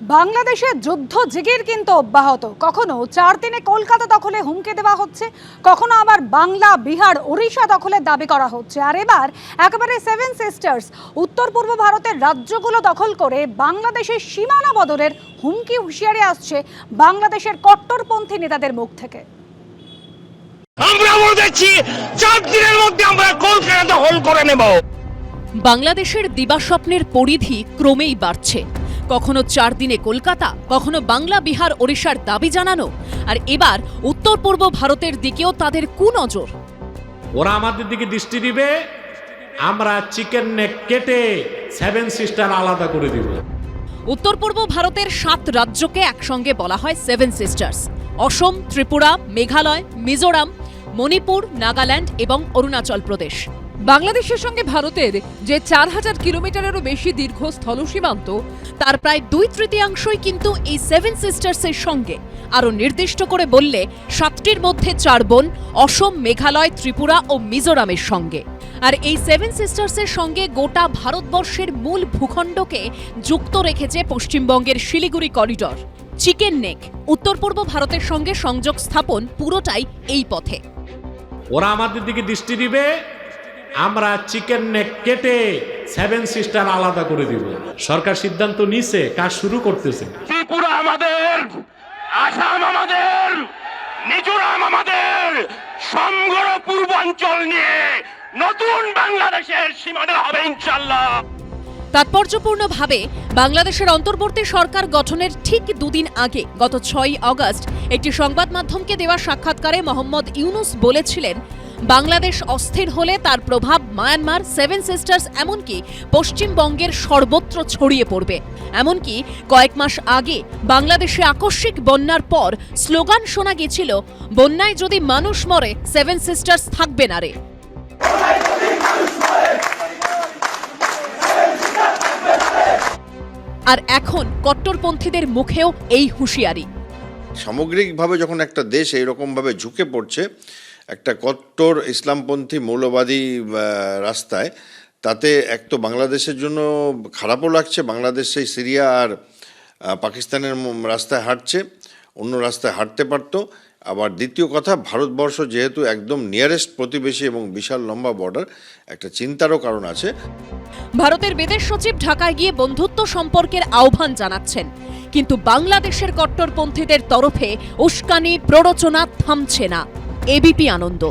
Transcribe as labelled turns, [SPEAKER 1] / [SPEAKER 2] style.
[SPEAKER 1] বাংলাদেশে যুদ্ধ জিগির কিন্তু অব্যাহত। কখনো 4 দিনে কলকাতা দখলে হুমকি দেওয়া হচ্ছে, কখনো আবার বাংলা, বিহার, ওড়িশা দখলের দাবি করা হচ্ছে। আর এবার একেবারে 7 সিস্টার্স উত্তর পূর্ব ভারতের রাজ্যগুলো দখল করে বাংলাদেশের সীমানা বদলের হুমকি হুঁশিয়ারি আসছে বাংলাদেশের কট্টরপন্থী নেতাদের মুখ থেকে।
[SPEAKER 2] আমরা বলছি 4 দিনের মধ্যে আমরা কলকাতা দখল করে নেব।
[SPEAKER 3] বাংলাদেশের দিবাস্বপ্নের পরিধি ক্রমেই বাড়ছে। কখনো 4 দিনে কলকাতা, কখনো বাংলা, বিহার, ওড়িশার দাবি জানানো, আর এবার উত্তর পূর্ব ভারতের দিকেও তাদের কুনজর।
[SPEAKER 4] ওরা আমাদের দিকে দৃষ্টি দিবে, আমরা চিকেন নেক কেটে 7 সিস্টার আলাদা করে দিব।
[SPEAKER 3] উত্তর পূর্ব ভারতের 7 রাজ্যকে একসঙ্গে বলা হয় 7 সিস্টার্স। অসম, ত্রিপুরা, মেঘালয়, মিজোরাম, মণিপুর, নাগাল্যান্ড এবং অরুণাচল প্রদেশ।
[SPEAKER 5] বাংলাদেশের সঙ্গে ভারতের যে 4000 কিলোমিটারেরও বেশি দীর্ঘ স্থল সীমান্ত,
[SPEAKER 3] তার প্রায় 2/3 কিন্তু এই 7 সিস্টার্সের সঙ্গে। আরও নির্দিষ্ট করে বললে 7টির মধ্যে 4 বোন অসম, মেঘালয়, ত্রিপুরা ও মিজোরামের সঙ্গে। আর এই 7 সিস্টার্সের সঙ্গে গোটা ভারতবর্ষের মূল ভূখণ্ডকে যুক্ত রেখেছে পশ্চিমবঙ্গের শিলিগুড়ি করিডর। চিকেন নেক উত্তর পূর্ব ভারতের সঙ্গে সংযোগ স্থাপন পুরোটাই এই পথে।
[SPEAKER 4] ওরা আমাদের দিকে দৃষ্টি দিবে, আমরা চিকেন নেক কেটে 7 সিস্টার আলাদা করে দিব। সরকার সিদ্ধান্ত নিছে, কাজ শুরু করতেছে।
[SPEAKER 2] ত্রিপুরা আমাদের, আসাম আমাদের, মিজোরাম আমাদের, সমগ্র পূর্বাঞ্চল নিয়ে নতুন বাংলাদেশের সীমানা হবে ইনশাআল্লাহ।
[SPEAKER 3] তাৎপর্যপূর্ণভাবে বাংলাদেশের অন্তর্বর্তী সরকার গঠনের ঠিক 2 দিন আগে গত 6 আগস্ট একটি সংবাদ মাধ্যমকে দেওয়া সাক্ষাৎকারে মোহাম্মদ ইউনুস বলেছিলেন, বাংলাদেশ অস্থির হলে তার প্রভাব মায়ানমার, 7 সিস্টার্স এমনকি পশ্চিমবঙ্গের সর্বত্র ছড়িয়ে পড়বে। এমনকি কয়েক মাস আগে বাংলাদেশে আকস্মিক বন্যার পর স্লোগান শোনা গেছিল, বন্যায় যদি মানুষ মরে 7 সিস্টার্স থাকবে না রে। আর এখন কট্টরপন্থীদের মুখেও এই হুঁশিয়ারি।
[SPEAKER 6] সামগ্রিকভাবে যখন একটা দেশ এইরকমভাবে ঝুঁকে পড়ছে একটা কট্টর ইসলামপন্থী মৌলবাদী রাস্তায়, তাতে এক তো বাংলাদেশের জন্য খারাপও লাগছে, বাংলাদেশ সেই সিরিয়া আর পাকিস্তানের রাস্তায় হাঁটছে, অন্য রাস্তায় হাঁটতে পারতো। আবার দ্বিতীয় কথা, ভারতবর্ষ যেহেতু একদম নিয়ারেস্ট প্রতিবেশী এবং বিশাল লম্বা বর্ডার, একটা চিন্তারও কারণ আছে।
[SPEAKER 3] ভারতের বিদেশ সচিব ঢাকায় গিয়ে বন্ধুত্ব সম্পর্কের আহ্বান জানাচ্ছেন, কিন্তু বাংলাদেশের কট্টরপন্থীদের তরফে উস্কানি, প্ররোচনা থামছে না। এবিপি আনন্দ।